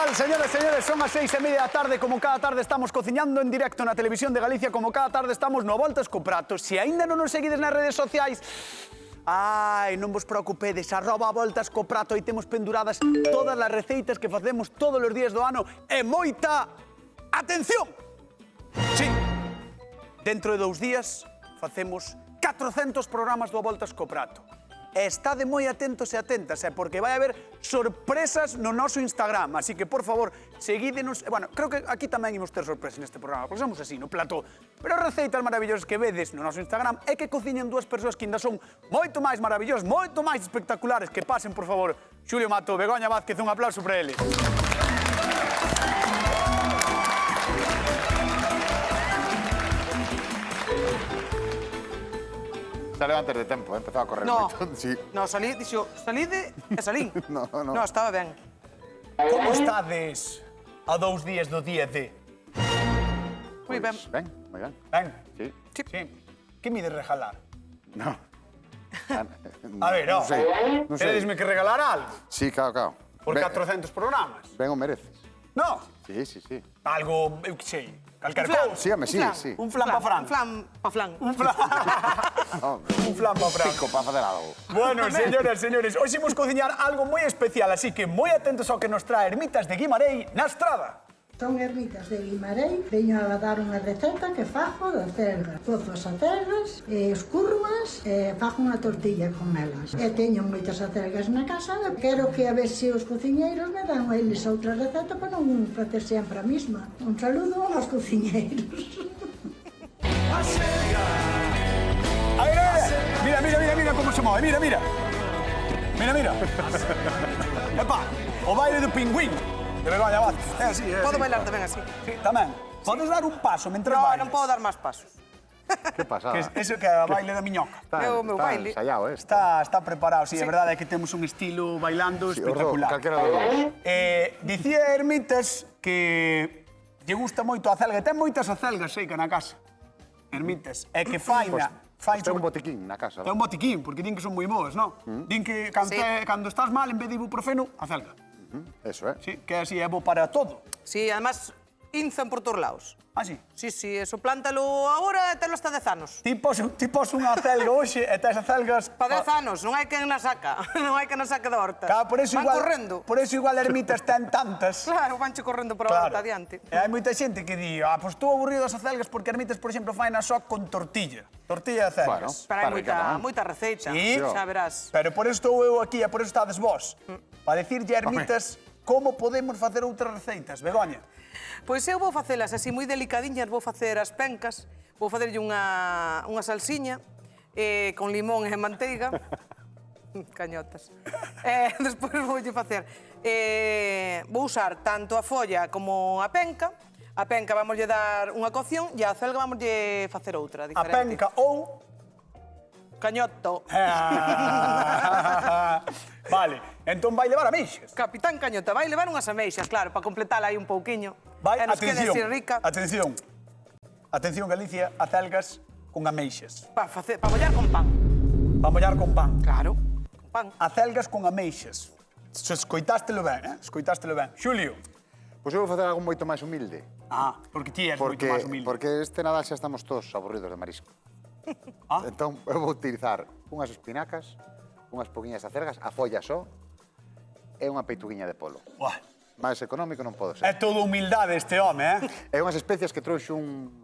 tal, señores, señores? Son as 6:30 da tarde, como cada tarde estamos cociñando en directo na Televisión de Galicia, como cada tarde estamos no Voltas co Prato. Se aínda non nos seguides nas redes sociais, non vos preocupedes, @Voltas co Prato, e temos penduradas todas as receitas que facemos todos os días do ano e moita atención! Sí, dentro de 2 días facemos 400 programas do Voltas co Prato. E estade moi atentos e atentas, porque vai haber sorpresas no noso Instagram. Así que, por favor, seguídenos. Bueno, creo que aquí tamén imos ter sorpresas neste programa, porque somos así, no plató. Pero receitas maravillosas que vedes no noso Instagram é que cociñan dúas persoas que ainda son moito máis maravillosas, moito máis espectaculares. Que pasen, por favor, Xulio Mato, Begoña Vázquez, un aplauso para eles. Saleu antes de tempo, empezaba a correr moito. Sí. No, salide e salín. No. No, estaba ben. Como estades a 2 días do día de? Moi ben. Ben, moi ben. Ben? Sí. Sí. Que mides regalar? No. A ver, Non sei. Non sei. Queredesme que regalar algo? Sí, claro. Por 400 programas? Ben o mereces. No. Sí. Algo, eu que sei, calquer Flan. cousa. Sí, home, sí. Un flan pa Fran. Un flan pa flan. Un flan. Un flan pa Fran. Pico para facer algo. Bueno, señoras, señores, hoxe imos cociñar algo moi especial, así que moi atentos ao que nos trae Ermitas de Guimarei na estrada. Son Ermitas de Guimarei, veño a dar unha receta que fago de acelgas. Cozo as acelgas, escúrroas e fago unha tortilla con elas. E teño moitas acelgas na casa, quero que a ver se os cociñeiros me dan a eles outra receta para non facer sempre a mesma. Un saludo aos cociñeiros. A ver, mira como se move, mira. Mira. Epa, o baile do pingüín. De Begoña Vázquez. Así. Podo bailar tamén así. Sí, tamén. Podes dar un paso mentre No, bailes. non podo dar máis pasos. Que pasada. Eso que é o baile da miñoca. Meu baile. Ensayado, Está preparado, sí, a verdade é que temos un estilo bailando espectacular. Calquera dos dous. Dicía Ermitas que lle gusta moito a acelga. Ten moitas acelgas, sei que na casa. Ermitas. É que fai Ten un botiquín na casa. Ten un botiquín, porque din que son moi boas, non? Din que cando estás mal, en vez de ibuprofeno, acelga. Eso, Sí, que así é bo para todo. Sí, además, inzan por todos lados. Ah, sí? Sí, eso plántalo agora e telo hasta 10 anos. Ti pos unha acelga hoxe e tes acelgas... Pa 10 anos, non hai quen na saca. Non hai quen na saca da horta. Claro, por eso Van igual, correndo. Por eso igual Ermitas ten tantas. Claro, vanche correndo por a horta adiante. E hai moita xente que di, pois estou aburrido das acelgas porque Ermitas, por exemplo, faina só con tortilla. Tortilla de acelgas. Pero hai moita receita, Sí, xa verás. pero por eso estou eu aquí e por eso estades vos. Para dicirlle a Ermitas como podemos facer outras receitas. Begoña. Pois eu vou facelas así moi delicadiñas, vou facer as pencas, vou facerlle unha salsiña con limón e manteiga. Cañotas. Despois voulle facer... Vou usar tanto a folla como a penca. A penca vamoslle dar unha cocción e a acelga vamoslle facer outra, A diferente. penca ou... Cañoto. Vale, entón vai levar ameixas. Capitán Cañota, vai levar unhas ameixas, claro, para completala aí un pouquiño. Vai, E nos quede atención, así rica. Atención, Galicia, acelgas con ameixas. Pa mollar con pan. Para mollar con pan. Claro, con pan. Acelgas con ameixas. Escoitástelo ben, Escoitástelo ben. Xulio. Pois eu vou facer algo moito máis humilde. Porque ti és moito máis humilde. Porque este Nadal xa estamos todos aburridos de marisco. Entón, eu vou utilizar unhas espinacas, unhas poquinhas acelgas, a folla só, e unha peituguiña de polo. Buah. Máis económico non pode É ser. todo humildade este home, E unhas especias que trouxe un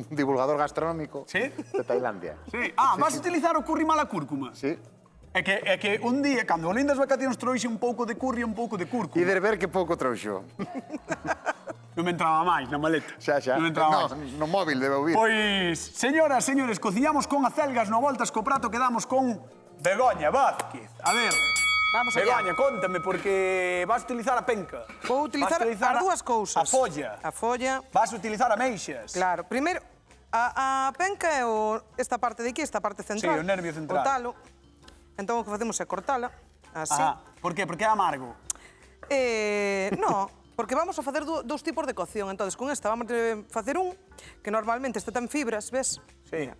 divulgador gastronómico Sí? de Tailandia. Sí. Vas a utilizar o curry mala cúrcuma? Sí. É que un día, cando volvín das vacacións, trouxe un pouco de curry e un pouco de cúrcuma. E de ver que pouco trouxo. Non me entraba máis na maleta. Xa. Non me entraba máis. No móvil debe ouvir. Pois, señoras, señores, cociñamos con acelgas no Voltas co Prato, quedamos con Begoña Vázquez. A ver, Vamos allá. Begoña, contame, porque vas a utilizar a penca. Vou utilizar as dúas cousas. A folla. A folla. Vas a utilizar ameixas. Claro, primeiro, a penca é esta parte de aquí, esta parte central. Sí, o nervio central. O talo. Entón, o que facemos é cortala, así. Por qué? Porque é amargo. No, porque vamos a facer dous tipos de cocción. Entón, con esta vamos a facer que normalmente este ten fibras, ves? Sí.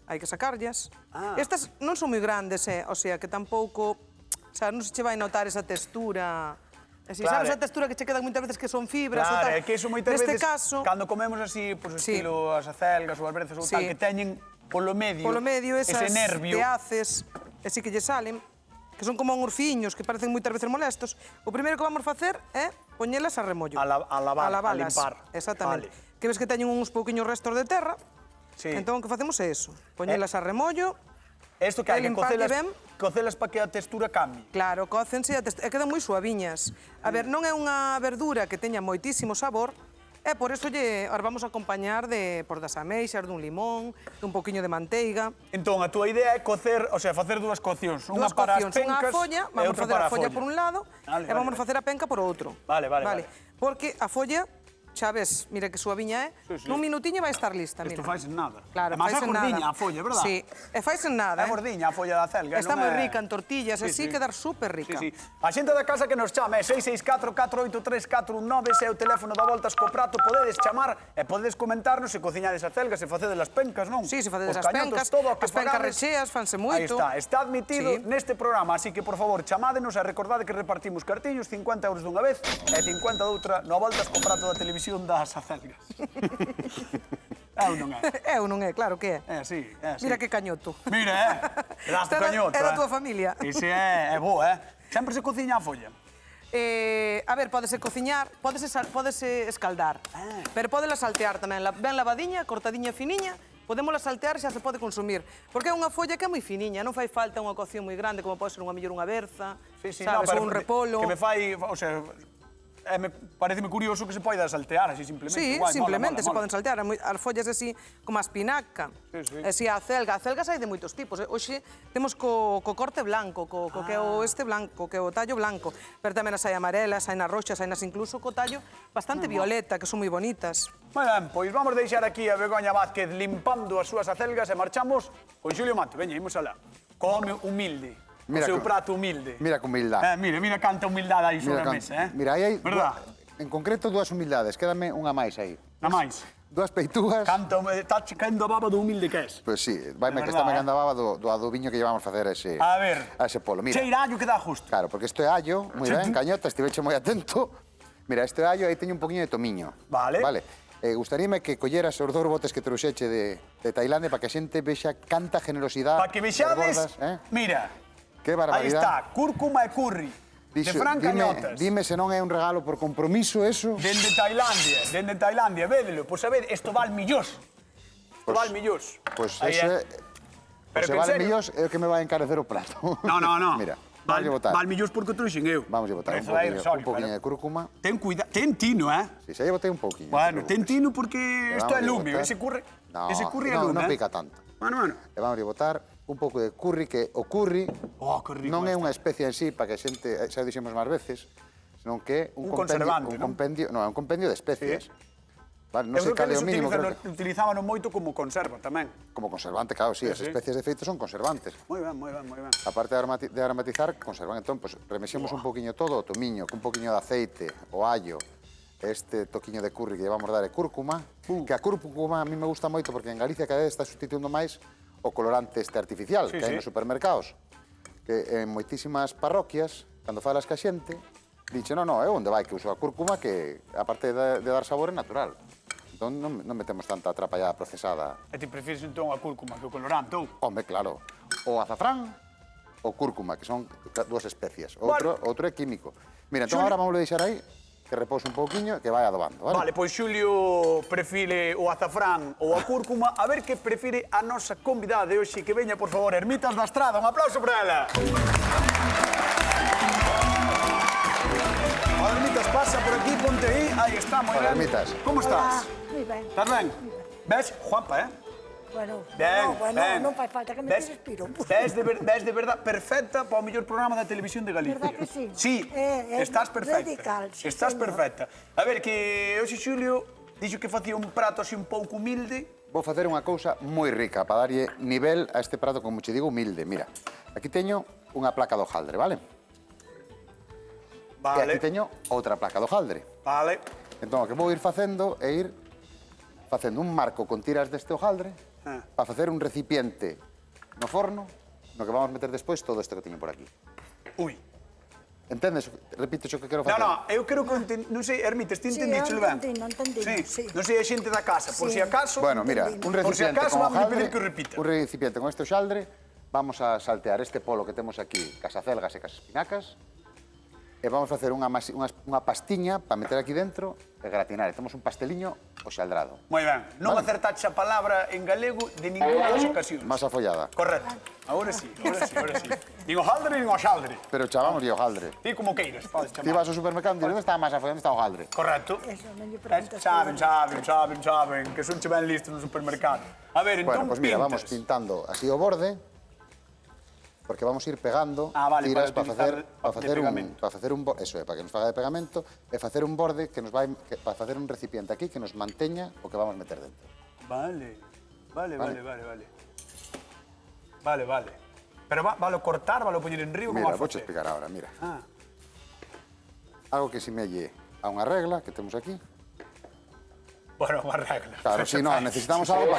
Hai que sacarllas. Estas non son moi grandes, o sea, que tampouco... O sea, non se che vai notar esa textura E si sabes a textura que che quedan moitas veces que son fibras ou tal. Claro, é que iso moitas Neste veces, caso, cando comemos así, pues estilo as acelgas ou as brezas ou Sí. tal, que teñen polo medio esas ese nervio. teaces, así que lle salen, que son como urfiños, que parecen moitas veces molestos. O primeiro que vamos facer é poñelas a remollo. A lavar, a lavalas, limpar. Exactamente. Vale. Que ves que teñen uns pouquiños restos de terra, Sí. entón o que facemos é eso, poñelas a remollo. Isto que hai que limparlle ben. cocelas para que a textura cambie. Claro, cócense e quedan moi suaviñas. A ver, non é unha verdura que teña moitísimo sabor, e por eso as vamos a acompañar das ameixas, dun limón, dun pouquiño de manteiga. Entón, a túa idea é cocer, o sea, facer dúas coccións. Unha para as pencas unha folla, e vamos outra facer para a folla por un lado Vale, e vamos facer a penca por outro. Vale. Porque a folla, xa ves, mira que suaviña é, Sí. nun minutiño vai estar lista, Isto mira. fais en nada. Claro, Mas fais é en nada. gordiña a folla, verdad? Sí, e fais en nada, É gordiña a folla da acelga. Está non moi é- rica en tortillas, Sí, así sí. quedar super rica. Sí. A xente da casa que nos chame é 664-483-419, ese é o teléfono da Voltas co Prato, podedes chamar e podedes comentarnos se cociñades acelgas, se facedes as pencas, non? Sí, se facedes Os as cañotos, pencas, todo o que as pencas fagades. recheas, fanse Aí moito. está admitido Sí. neste programa, así que, por favor, chamádenos e recordade que repartimos cartiños, 50 euros dunha vez e 50 doutra no Voltas co Prato da televisión das acelgas. É ou non é? É ou non é, claro que é. É así, é así. Mira que cañoto. Mira, pedazo Esta era- cañoto, é da túa familia. Ese é bo, Sempre se cociña a folla. A ver, pódese cociñar, pódese escaldar, pero pódela saltear tamén, ben lavadiña, cortadiña finiña, podémola saltear e xa se pode consumir, porque é unha folla que é moi finiña, non fai falta unha cocción moi grande, como pode ser unha mellor unha berza, sabes, ou un repolo. Que me fai, o sea, pareceme curioso que se poida saltear así simplemente. Sí, Guai, simplemente se mola. poden saltear. As follas así, como a espinaca, Sí. así a acelga. A acelga hai de moitos tipos. Hoxe temos co corte blanco, co que é o este blanco, que é o tallo blanco. Pero tamén as hai amarelas, hai nas roxas, hai nas incluso co tallo bastante violeta, que son moi bonitas. Moi ben, pois vamos deixar aquí a Begoña Vázquez limpando as súas acelgas e marchamos con Xulio Mato. Veña, imos alá. Come humilde. Mira o seu que- prato humilde. Mira que humildade. Mira canta humildade aí sobre a Mira, mesa, Mira, aí hai, Verdad? en concreto, dúas humildades. Quédame unha máis aí. Na máis. Dúas peitugas. Canta, está checando a baba do humilde que és. Pois sí, vaime que verdad, está me andaba do adobiño que llevamos a facer A ver. a ese polo. Mira, Cheirallo que dá justo. claro, porque isto é allo, moi ben, cañota, estiveche moi atento. Mira, este allo aí teño un poquinho de tomiño. Vale. Vale. Gustaríame que colleras os dous botes que trouxeche de Tailandia para que a xente vexa canta generosidade. Para que vexades, mira, Que aí barbaridade. está, cúrcuma e curry, de Fran Cañotas. Dime se non é un regalo por compromiso eso. Dende Tailandia, védelo, pois a ver, isto val millós. Isto val millós. Pois Aí eso é. é... Pero Pois que se en vale serio. millóns é o que me vai encarecer o plato. No. Mira, Val, vamos a botar. val millós porque o trouxen eu. Vamos a botar Prezo da irrisorio, un poquinho pero de cúrcuma. Ten cuidado, ten tino, Si, se botei un poquinho. Bueno, no te ten preocupes. tino porque isto é Vamos a lume, botar. ese curry é No, lume. non pica tanto. Bueno. E vamos a botar un pouco de curry, que o curry Oh, que rico non é este. unha especie en sí, para que a xente, xa o dixemos máis veces, senón que é Un conservante, un non? compendio, non, é un compendio de especies. Vale, non Eu sei creo que cal é eles o mínimo, creo que utilizaban moito como conserva tamén. como conservante, claro, sí, as sí. especies de feito son conservantes. Moi ben. A parte de aromatizar, conservan. Entón, pues, remexemos un poquinho todo, o tomiño, un poquinho de aceite, o allo, este toquiño de curry que vamos dar é cúrcuma, que a cúrcuma a mí me gusta moito porque en Galicia cada vez está sustituindo máis o colorante este artificial Sí, que hai sí. nos supermercados. Que en moitísimas parroquias, cando falas ca xente, dixe, non, é onde vai que uso a cúrcuma que, aparte de dar sabor, é natural. Entón, non metemos tanta atrapallada procesada. E ti prefires entón a cúrcuma que o colorante, ou? Home, claro, o azafrán o cúrcuma, que son dúas especies. Vale. Outro é químico. Mira, entón Xulio- agora vamos a deixar aí, que repouse un pouquiño, que vai adobando, vale? Vale, pois Xulio prefire o azafrán ou a cúrcuma. A ver que prefire a nosa convidada de hoxe, que veña, por favor, Ermitas da Estrada. Un aplauso para ela. Hola, Ermitas, pasa por aquí, ponte aí. Aí está, moi Hola, ben. Ermitas. Como estás? Moi ben. Estás ben? Ves, Juanpa, Bueno, Ben, no, non fai falta que me Ves? respiro. Ves de verdad perfecta para o mellor programa da televisión de Galicia. Verdad que sí? Sí, estás perfecta. radical, sí, Estás señor. perfecta. A ver, que hoxe Xulio dixo que facía un prato así un pouco humilde. Vou facer unha cousa moi rica para darlle nivel a este prato, como che digo, humilde. Mira, aquí teño unha placa do jaldre, vale? E aquí teño outra placa do jaldre. Vale. Entón, o que vou ir facendo é ir facendo un marco con tiras deste hojaldre para facer un recipiente no forno no que vamos meter despois todo isto que teño por aquí. Ui. Entendes? Repite o que quero No, facer. no, eu creo que... Non sei, Hermites, ti entendíchelo ben? entendí, sí. Non sei a xente da casa, por si acaso... Bueno, mira, un Por si recipiente acaso con vamos a hojaldre, pedir que o repita. un recipiente con este hojaldre, vamos a saltear este polo que temos aquí, cas acelgas e cas espinacas, e vamos a facer unha pastiña para meter aquí dentro e gratinar. E temos un pasteliño hoxaldrado. Moi ben, non acertaches a palabra en galego de ninguna das ocasións. Masa follada. Correcto. Ahora sí, ahora sí. Nin hojaldre, nin hojaldre. Pero chamamos de hojaldre. Ti como queiras, podes Ti chamar. vas ao supermercado e dices, onde está a masa follada, onde está o hojaldre? Correcto. Eso, non lle preguntas. Saben, que son che ben listos no supermercado. A ver, Bueno, entón pues mira, vamos pintas. pintando así o borde, porque vamos a ir pegando Vale, tiras para para utilizar de pegamento. facer un borde, eso é, para que nos faga de pegamento, e facer un borde que nos vai para facer un recipiente aquí que nos manteña o que vamos meter dentro. Vale. Pero vale cortar, vale poñer en río, como Mira, vas vou facer? explicar ahora, mira. Ah, Algo que semelle a unha regla que temos aquí. bueno, unha regla. Claro, si no, necesitamos algo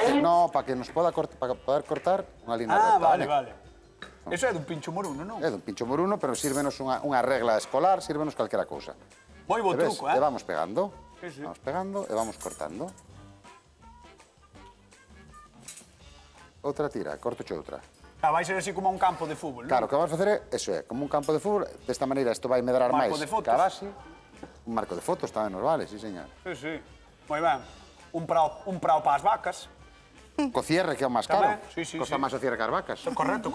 para que nos poda para poder cortar unha línea Ah, recta, vale. Eso é dun pincho moruno, non? É dun pincho moruno, pero sírvenos unha regla escolar, sírvenos calquera cousa. Moi bo E ves? truco, E vamos pegando, Sí. vamos pegando e vamos cortando. Outra tira, corto outra. Vai ser así como un campo de fútbol, non? Claro, o que vamos facer é, eso é, como un campo de fútbol, desta maneira isto vai medrar Marco máis de fotos. que a base. Un marco de fotos tamén nos vale, sí, señor. Sí. Moi ben. Un prao para as vacas. Co cierre, que é o máis caro. Tamén, sí. Costa máis o cierre que as vacas. Correcto.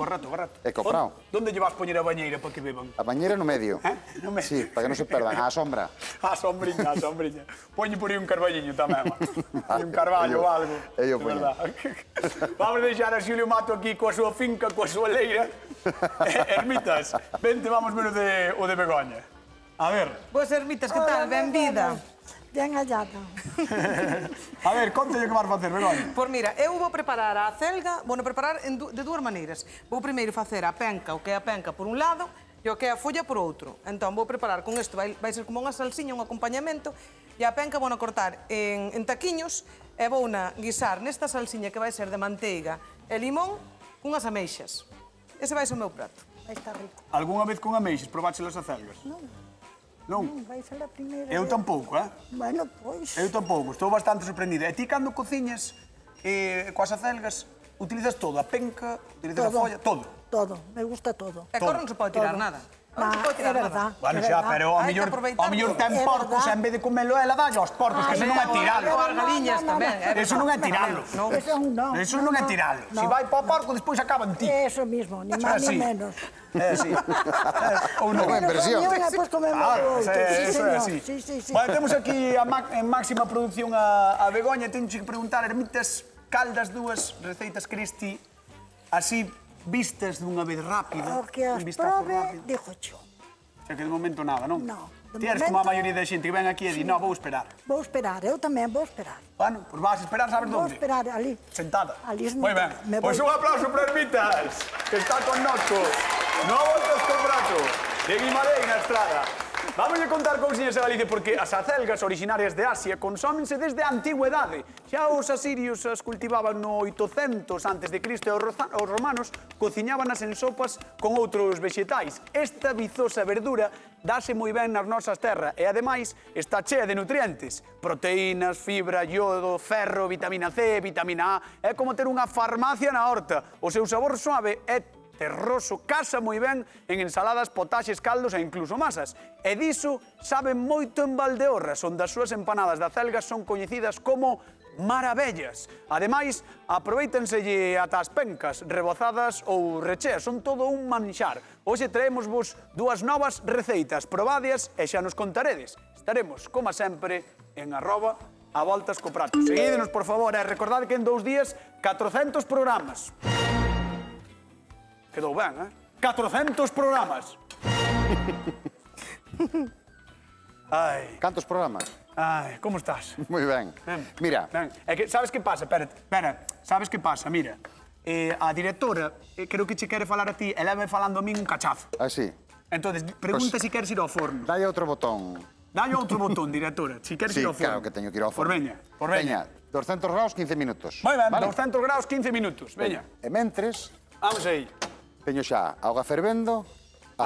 E co prao. Donde lle vas poñer a bañeira para que beban? A bañeira no medio. No medio. Sí, para que non se perdan. A sombra. A sombriña. Poñe por aí un carballiño tamén, E un carballo ou algo. Eu de poño. verdad. Vamos deixar a Xulio Mato aquí coa súa finca, coa súa leira. Ermitas, vente, vamos ver o de Begoña. A ver, Boas ermitas, que tal? Ben vida. Ben hallada. a ver, contalle que vas facer, Begoña. Pois mira, eu vou preparar a acelga, vou preparar de dúas maneiras. Vou primeiro facer a penca, o que é a penca por un lado, e o que é a folla por outro. Entón, vou preparar con isto, vai ser como unha salsiña, un acompañamento, e a penca vou cortar en taquiños, e vou guisar nesta salsiña que vai ser de manteiga e limón, cunhas ameixas. Ese vai ser o meu prato. Vai estar rico. Algúnha vez con ameixes probaches as acelgas? Non? Vai ser a primeira Eu vez. tampouco, Bueno, pois... Eu tampouco, estou bastante sorprendida. E ti cando cociñas coas acelgas, utilizas todo, a penca, utilizas a folla, todo. Todo, me gusta todo. E agora non se pode tirar nada. Non se pode É tirar nada. verdad. Bueno, é xa, verdad. pero Hai que aproveitar ao mellor ten todo. É porcos, verdad. en vez de comelo ela dalle aos porcos, que eso non é tiralo. Ou as galiñas tamén. Eso non é tiralo. Eso non. Eso non é tiralo. No. Si vai para o porco, despois acaba en ti. Eso mismo, ni Eso é máis así. ni menos. É así. Ou non? Buena inversión. Bueno, pois comemos Claro, outro. eso é señor. así. Sí. Bueno, temos aquí en máxima producción a Begoña. Tenho que preguntar, Ermitas, cal das dúas receitas Cristi así vistas dunha vez rápida? O que as un vistazo probe, rápido? dixo cho. Xa que de momento nada, non? No, de Ti eres como a momento- maioría da xente que ven aquí e di, no, vou esperar. Vou esperar, eu tamén vou esperar. Bueno, pois vas a esperar, sabes Vou onde? esperar ali. Sentada. Ali Moi ben. me Pois voy. un aplauso para Ermitas, que está con nosotros. No voltas con brazo, de Guimarães na estrada. Vamos a contar cousiñas a Galicia porque as acelgas originarias de Asia consómense desde a antigüedade. Xa os asirios as cultivaban no 800 antes de Cristo e os romanos cociñábanas en sopas con outros vexetais. Esta vizosa verdura dáse moi ben nas nosas terras e, ademais, está chea de nutrientes. Proteínas, fibra, iodo, ferro, vitamina C, vitamina A. É como ter unha farmacia na horta. O seu sabor suave é terroso, casa moi ben en ensaladas, potaxes, caldos e incluso masas. E diso saben moito en Valdeorras, onde as súas empanadas de acelgas son coñecidas como maravellas. Ademais, aproveitenselle ata as pencas, rebozadas ou recheas, son todo un manxar. Hoxe traémosvos dúas novas receitas, probadias e xa nos contaredes. Estaremos, como sempre, en @avoltascoprato. Seguídenos, por favor, e recordade que en 2 días 400 programas. Quedou ben, 400 programas. Ai, Cantos programas? como estás? Moi ben. Mira, Ben, é que, sabes que pasa? Espera, sabes que pasa? Mira, a directora, creo que che quere falar a ti, ela vai falando a min un cachazo. así. Entonces, pregunta se queres ir ao forno. Dalle outro botón. Dalle outro botón, directora, se queres Sí, ir ao forno. claro que teño que ir ao forno. Por veña. 200 graus, 15 minutos. Moi ben, Vale? 200 graus, 15 minutos, veña. E mentres, Vamos aí. teño xa auga fervendo,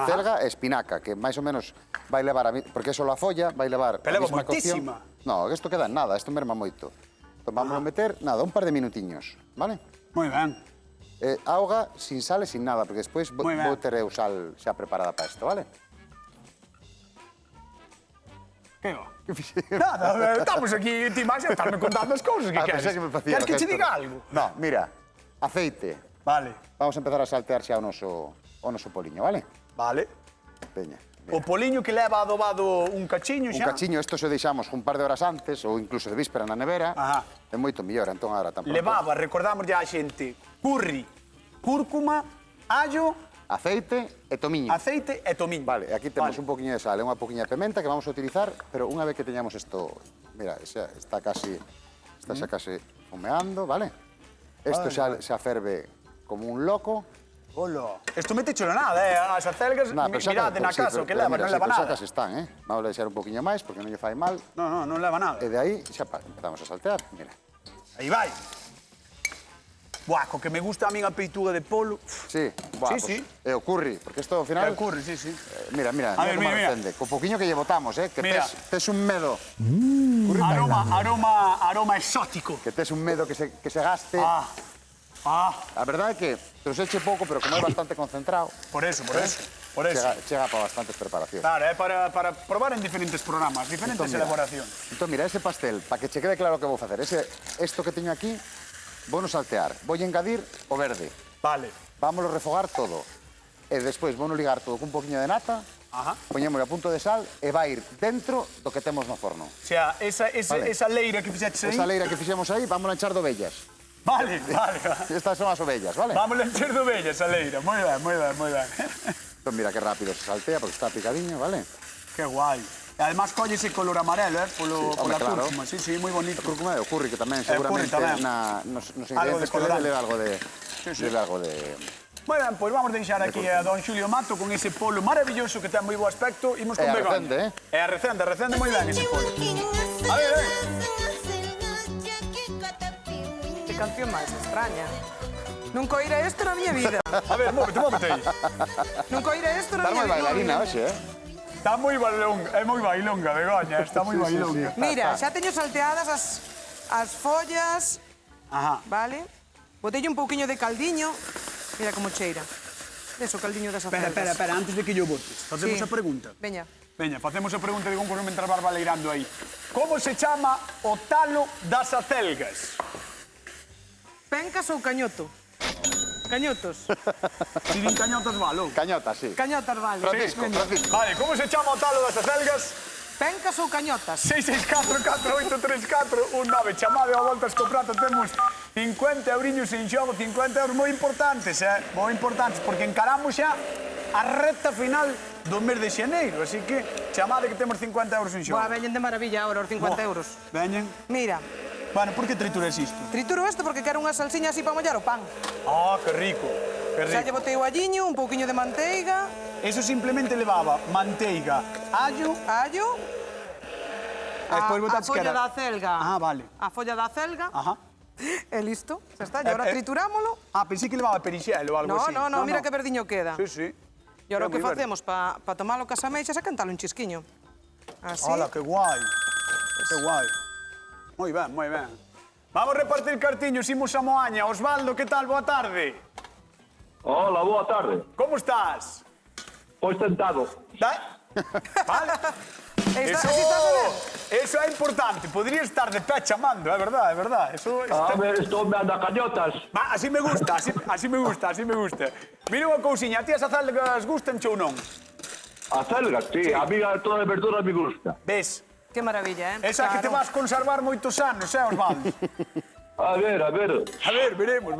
acelga e espinaca, que máis ou menos vai levar, porque só a folla vai levar Pero a leva mesma cocción. moitísima. No, isto queda en nada, isto merma moito. Entón, vamos a meter, nada, un par de minutiños, vale? Moi ben. Auga sin sal e sin nada, porque despois Moi ben. vou ter eu sal xa preparada para isto, vale? Que va? Nada, estamos aquí, ti máis, a estarme contando as cousas que queres. pensei que me facía Queres que che gesto. diga algo? No, mira, aceite. Vale, Vamos a empezar a saltear xa o noso poliño, vale? vale. Veña. O poliño que leva adobado un cachiño Un xa. cachiño, isto se o deixamos un par de horas antes ou incluso de víspera na nevera. Ajá. É moito mellor, entón agora tampouco. Levaba, recordamos ya a xente, curry, cúrcuma, allo, Aceite e tomiño. aceite e tomiño. Vale, aquí temos un poquinho de sal e unha poquinha de pimenta que vamos a utilizar, pero unha vez que teñamos isto, mira, xa está xa casi humeando, vale? Isto xa ferve como un loco. Hola. Esto mete cholo nada, as acelgas, mirade na casa, o que leva, non leva Xa nada. casi están, Vamos a deixar un poquinho máis porque non lle fai mal. Non leva nada. E de aí xa empezamos a saltear, mira. Aí vai. Buah, co que me gusta a min a peituga de polo. Sí, buah, Sí, sí. E o curry, porque isto ao final... Que curry, sí. Mira, A ver, como mira. recende. Co poquinho que lle botamos, que Mira. tes un medo. Aroma exótico. Que tes un medo que se gaste. Ah, A verdade é que trouxeche pouco, pero como é bastante concentrado, por eso. chega para bastantes preparacións. Claro, para probar en diferentes programas, diferentes Entón, mira. elaboracións. Entón, mira, ese pastel, para que che quede claro o que vou facer, isto que teño aquí, vou no saltear, vou engadir o verde, Vale. vámoslo refogar todo, e despois vou no ligar todo cun poquinho de nata, Ajá. poñémosle a punto de sal e vai ir dentro do que temos no forno. O sea, esa leira que fixeches aí. Esa leira que fixemos aí, vamos a enchar de ovellas. Vale. Estas son as ovellas, vale? Vamos a encher de ovella esa leira. Moi ben. Entón, mira que rápido se saltea, porque está picadiño, vale? Que guai. E además colle ese color amarelo, pola claro. cúrcuma. Sí, moi bonito. A cúrcuma e o curry, que tamén curry seguramente tamén. nos Algo de ingredientes que colorante. leva algo de... Sí. leva algo de... Moi ben, pois vamos deixar aquí a don Xulio Mato con ese polo maravilloso que ten moi bo aspecto. Imos con E a Begoña. recende, E a recende moi ben ese polo. A ver. Que canción máis extraña. Nunca oíra isto na miña vida. A ver, móvete aí. Nunca oíra isto na Estás miña moi vida. bailarina hoxe, Está moi bailonga, é moi bailonga, Begoña, está moi bailonga. Mira, xa teño salteadas as follas, Ajá. vale? Botelle un pouquiño de caldiño. Mira como cheira. Eso, caldiño das acelgas. Espera, antes de que yo botes, facemos Sí. a pregunta. Veña. Veña, facemos a pregunta de concurso mentre vas baleirando aí. Como se chama o talo das acelgas? Pencas ou cañoto? Cañotos. Si din cañotas valo. Cañota, sí. Cañotas, vale. Francisco, Veña. Francisco. Vale, como se chama o talo das acelgas? Pencas ou cañotas? 664-4834-19. Chamade a voltas co prato, temos 50 euriños en xogo, 50 euros moi importantes, moi importantes, porque encaramos xa a recta final do mes de xaneiro, así que chamade que temos 50 euros en xogo. Boa, veñen de maravilla ahora os 50 euros. Veñen. Mira, Bueno, por que trituras isto? trituro isto porque quero unha salsiña así para mollar o pan. Ah, que rico, que Xa lle rico. botei o alliño, un pouquiño de manteiga, Eso simplemente levaba manteiga, allo, allo, e despois a botaches que folla era... da acelga. Ah, vale. A folla da acelga. Ajá. E listo, xa está. E agora triturámolo. Ah, pensei que levaba perixelo ou algo No, así. no, mira que verdiño queda. Sí, sí. E agora o que moi verde. facemos para tomalo cas ameixas é cantalo un chisquiño. Así. Hola, que guai. Que guai. Moi ben, moi ben. Vamos a repartir cartiños, imos a Moaña. Osvaldo, que tal? Boa tarde. Hola, boa tarde. Como estás? Pois tentado. Vale. Así estás a ver? Eso é importante. Podría estar de pé chamando, é verdade, é verdade. Eso A ver, estou me anda cañotas. Va, así me gusta, así me gusta, así me gusta. Mira unha cousiña, a ti as acelgas gustan ou non? A celgas, sí. A mí toda de verdura me gusta. Ves? Que maravilla, Esa que te vas conservar moitos anos, Osvaldo? A ver, a ver. A ver, veremos.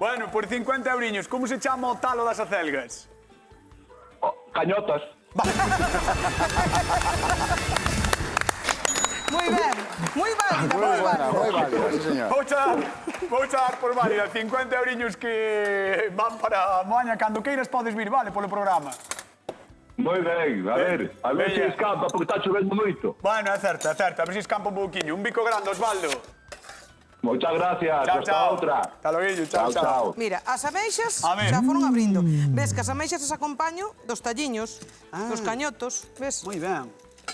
Bueno, por 50 euriños, como se chama o talo das acelgas? Oh, cañotas. Moi ben, moi válida, Moi moi buena, válida. moi válida, sí, señor. Vou dar por válida 50 euriños que van para Moaña. Cando queiras podes vir, vale, polo programa. Moi ben, a ver se Veña. escapa porque está chovendo moito. Bueno, é certo, a ver se escampa un pouquiño. Un bico grande, Osvaldo. Muchas gracias. Chao, Hasta chao. otra. Hasta luego, chao, chao. Mira, as ameixas A ver. xa foron abrindo. Ves que as ameixas as acompaño dos talliños, dos cañotos, ves? Muy bien.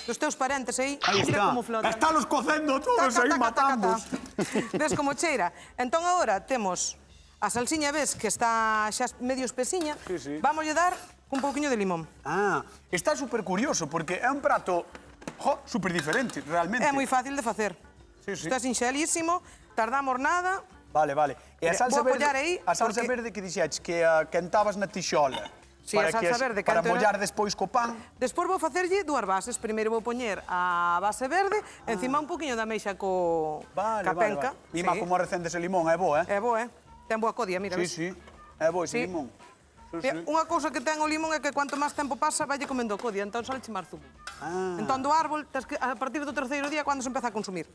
Dos teus parentes aí. Ahí Mira está. como flotan. Estálos cocendo todos Taca, aí taca, taca, matando. taca. Ves como cheira? Entón agora temos a salsiña, ves que está xa medio espesiña. Sí, sí. Vamos a dar un pouquiño de limón. Ah, está súper curioso porque é un prato súper diferente, realmente. É moi fácil de facer. Sí, sí. Está sinxelísimo, tardamos nada. Vale, vale. E a Mira, salsa vou verde, apoiar aí, a salsa porque- verde que dixetes que a quentabas na tixola. Sí, a salsa verde para quento na- mollar despois co pan. Despois vou facerlle dúas bases. Primeiro vou poñer a base verde, encima un poquinho da meixa Vale, ca vale, penca. vale. Mima Sí. como recende ese limón, é bo, É bo, Ten boa codia, mira, Sí, ves? sí. É bo ese Sí. limón. Sí, Mira, sí. unha cousa que ten o limón é que cuanto máis tempo pasa, vaille comendo codia, entón sale chimar zumo. Ah. Entón do árbol, tes que, a partir do terceiro día, cando se empeza a consumir.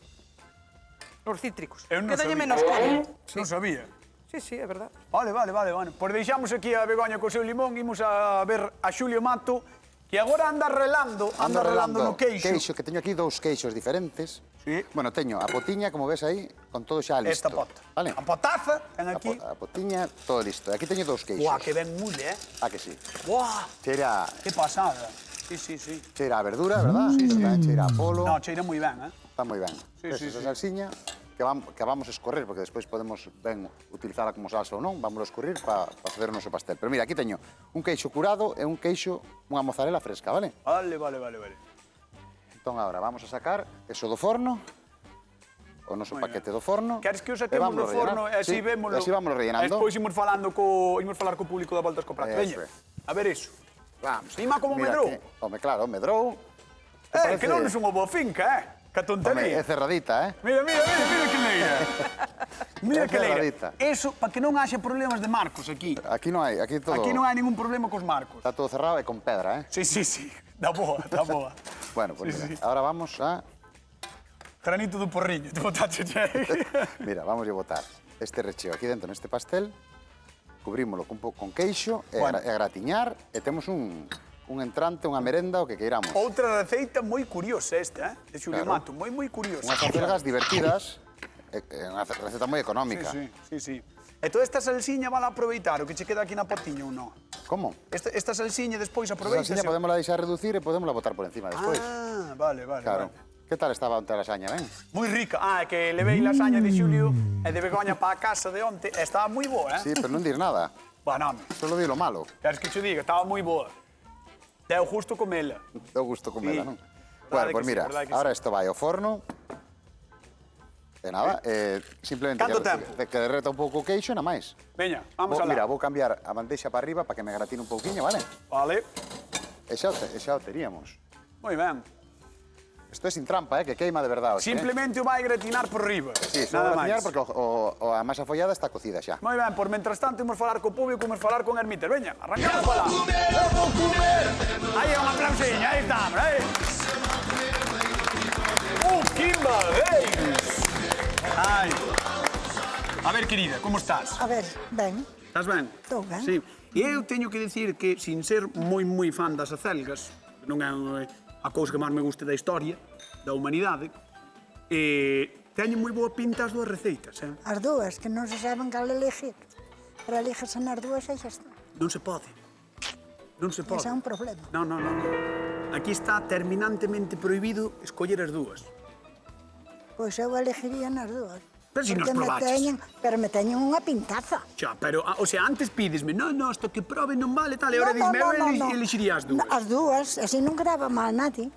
Os cítricos. Eu non Quedalle sabía. menos codia. Non sabía. Sí, é verdad. Vale, vale, vale, vale. Pois deixamos aquí a Begoña co seu limón, imos a ver a Xulio Mato, que agora anda relando no queixo. Queixo, que teño aquí dous queixos diferentes. Sí. Bueno, teño a potiña, como ves aí, con todo xa listo. Esta pota. Vale? A potaza, ten aquí. A potiña, todo listo. E aquí teño dous queixos. Buah, que ben mulle, Ah, que sí. Buah, Cheira, que pasada. Sí, sí, sí. cheira a verdura, verdad? Sí, sí. Cheira a polo. No, cheira moi ben, Está moi ben. Sí, Ves sí, esa sí. salsiña que vamos a escorrer, porque despois podemos ben utilizala como salsa ou non, vamos a escorrer para facer o noso pastel. Pero mira, aquí teño un queixo curado e un queixo, unha mozzarella fresca, vale? Vale, vale, vale, vale. Entón, agora vamos a sacar eso do forno, o noso Moi paquete do forno. Queres que o e saquemos vámonos no forno rellenar. e así Sí, vémolo? así vámonos rellenando. Despois imos falar co público da Voltas co Prato. Eso Veña, é. a ver iso. Vamos. Mima como Mira medrou. Home, claro, medrou. Que non é unha boa finca, Que Home, tontería. é cerradita, Mira, mira, mira, mira que leira. Mira É que leira. cerradita. Eso, para que non haxa problemas de marcos aquí. Aquí non hai, aquí todo... Aquí non hai ningún problema cos marcos. Está todo cerrado e con pedra, Sí, sí, sí. Da boa, da boa. Bueno, pues Sí, mira, sí. ahora vamos a... Granito do porriño, te botache aí. Mira, vamos a botar este recheo aquí dentro neste pastel, cubrímolo con queixo e, Bueno. e gratiñar e temos un entrante, unha merenda, o que queiramos. Outra receita moi curiosa esta, de Xulio Claro. Mato, moi curiosa. Unhas acelgas divertidas, é unha receta moi económica. Sí, sí, sí, sí. E toda esta salsiña van a aproveitar o que che queda aquí na potiña ou non? Como? Esta salsiña despois Esa aproveita. salsiña podémola deixar reducir e podémola botar por encima despois. Ah, vale, vale. Claro. Vale. Que tal estaba onte a lasaña, ben? Moi rica. Ah, é que levei lasaña de Xulio e de Begoña para a casa de onte. Estaba moi boa, Sí, pero non dir nada. Bueno, Solo di lo malo. queres que che diga? Estaba moi boa. Deu justo comela. Deu gusto comela, Sí. non? Verdade Bueno, que pues sí, mira, verdade que ahora sí. isto vai ao forno. E nada, simplemente Canto que, tempo? que derreta un pouco o queixo, nada máis. Veña, vamos alá. Mira, vou cambiar a bandexa para arriba para que me gratine un pouquiño, vale? Vale. E xa o teríamos. Moi ben. Isto é sin trampa, que queima de verdade. Simplemente o vai gratinar por riba. Sí, só Nada gratiñar máis. porque a masa follada está cocida xa. Moi ben, por mentras tanto imos falar co público, imos falar con Hermiter. Veña, arrancamos para lá. Eu vou comer. Aí é un aplausiño, aí estamos, Kimba, Ai. A ver, querida, como estás? A ver, ben, Estás ben? Estou ben. Sí. E eu teño que dicir que, sin ser moi fan das acelgas, non é a cousa que máis me gusta da historia, da humanidade, teño moi boa pinta as dúas receitas, as dúas, que non se saben cal elegir. Pero eliges as dúas e xa está. Non se pode. Non se pode. Ese é un problema. Non. Aquí está terminantemente prohibido escoller as dúas. Pois eu elegiría nas dúas. Pero si nos Porque probaches. Pero me teñen unha pintaza. Xa, pero, o sea, antes pídesme, non, hasta que probe non vale tal, e agora disme, eu elixiría as dúas. As dúas, así non quedaba mal nadie.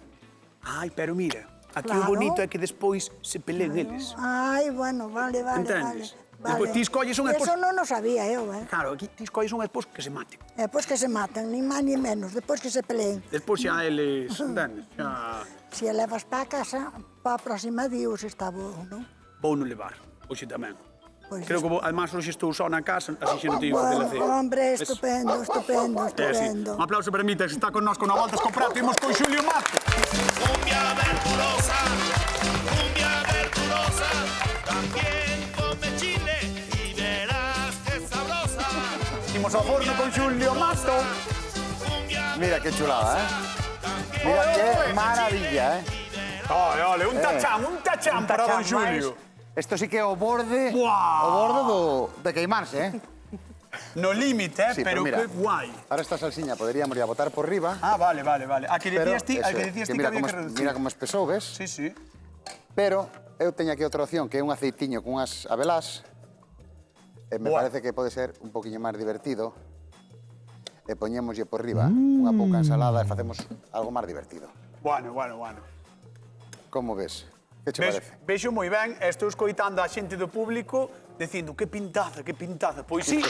Ai, pero mira, aquí o Claro. bonito é que despois se peleen eles. Ai, bueno, vale. Entendes? Despois ti escolles un e Eso non o sabía eu, Claro, aquí ti escolles un e despois que se maten. E pois que se maten, ni máis ni menos, depois que se peleen. Despois xa eles, entendes? Xa Se a levas para casa, para a próxima dios está bo, non? vou non levar, hoxe tamén. Pois Creo que, además, hoxe estou só na casa, así xa non teño que facer a Hombre, estupendo. Un aplauso para Mita, que está con nós con a Voltas co Prato. Imos con Xulio Mato. Cumbia verturosa, también come chile y verás que sabrosa. Imos ao forno con Xulio Mato. Mira que chulada, Mira que maravilla, Ole, un tachán para don Xulio. Isto sí que é o borde de queimarse, No límite, Sí, pero mira, qué guai. Ahora esta salsiña poderíamos ya botar por riba. Ah, vale. A que pero decías ti, eso é, que mira había como que reducir. Mira como espesou, ves? Sí. Pero eu teño aquí outra opción, que é un aceitiño con unhas abelás. E me Buah. parece que pode ser un poquinho máis divertido. E poñémoslle por riba unha pouca ensalada e facemos algo máis divertido. Bueno. Como ves? Que che parece? Vexo moi ben, estou escoitando a xente do público dicindo que pintaza. Pois sí,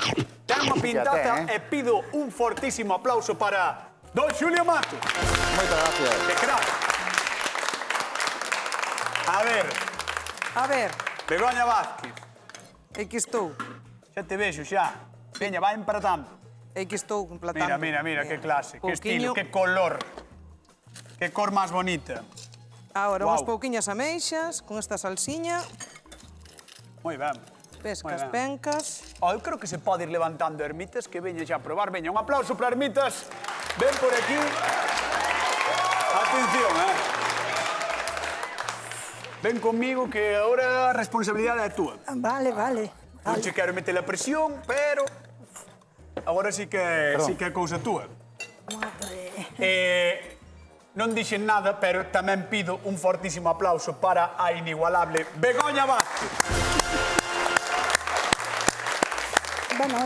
ten unha pintaza e pido un fortísimo aplauso para Don Xulio Mato. Moitas gracias. Que crack. A ver, Begoña Vázquez, Aquí estou. xa te vexo xa. Veña, vai empratando. Aquí estou completando. Mira, que clase, que estilo, Pouquiño. que color. Que cor máis bonita. Ahora, Guau. unhas pouquiñas ameixas con esta salsiña. Moi ben. Pescas, Moi ben. pencas. Eu creo que se pode ir levantando Ermitas, que veña xa a probar. Veña, un aplauso para Ermitas. Ven por aquí. Atención, Ven conmigo, que ahora a responsabilidade é túa. Vale. Non che quero meter a presión, pero agora sí que é cousa túa. Non dixen nada, pero tamén pido un fortísimo aplauso para a inigualable Begoña Vázquez. Bueno,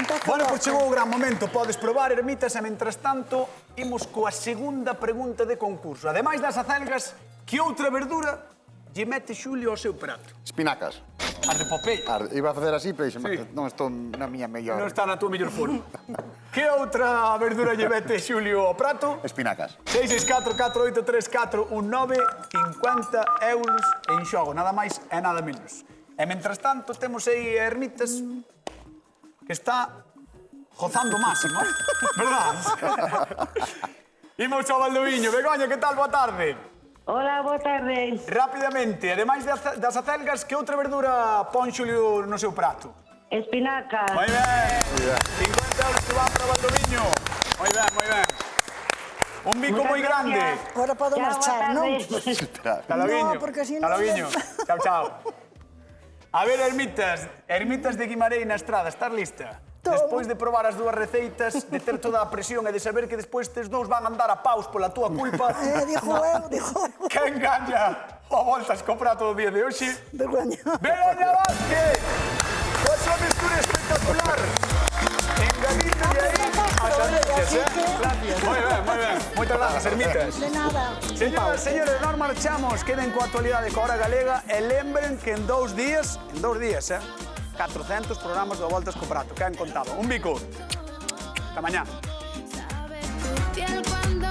pois chegou o gran momento. Podes probar, Ermitas, e mentras tanto imos coa segunda pregunta de concurso. Ademais das acelgas, que outra verdura lle mete Xulio ao seu prato? Espinacas. As de Popeye. Iba a facer así, pero Sí. non estou na miña mellor. Non está na túa mellor forma. Que outra verdura lle mete Xulio ao prato? Espinacas. 664-483419, 50 euros en xogo, nada máis e nada menos. E mentras tanto temos aí a Ermitas que está gozando o máximo, verdad? Imos ao Valdoviño. Begoña, que tal? Boa tarde. Hola, boa tarde. Rapidamente, ademais das acelgas, que outra verdura pon Xulio no seu prato? Espinaca. Moi ben. 50 euros que van para Valdoviño. Moi ben. Un bico moi grande. Ahora podo marchar, non? Calaviño. No, porque si no... Calaviño. Chao. A ver, Ermitas de Guimarães na estrada, estás lista? Despois de probar as dúas receitas, de ter toda a presión e de saber que despois tes dous van andar a paus pola túa culpa, Dijo eu. quen gaña a voltas co prato do día de hoxe? Begoña. Begoña Vázquez! Coa súa mistura espectacular! En Galicia e aí, as Galicia, Moi ben. Moitas grazas, Ermitas. De nada. Señoras, señores, nós marchamos, queden coa actualidade coa hora galega e lembren que en 2 días, 400 programas de Voltas co Prato, que han contado. Un bico. Hasta mañá. Sabe tu piel cuando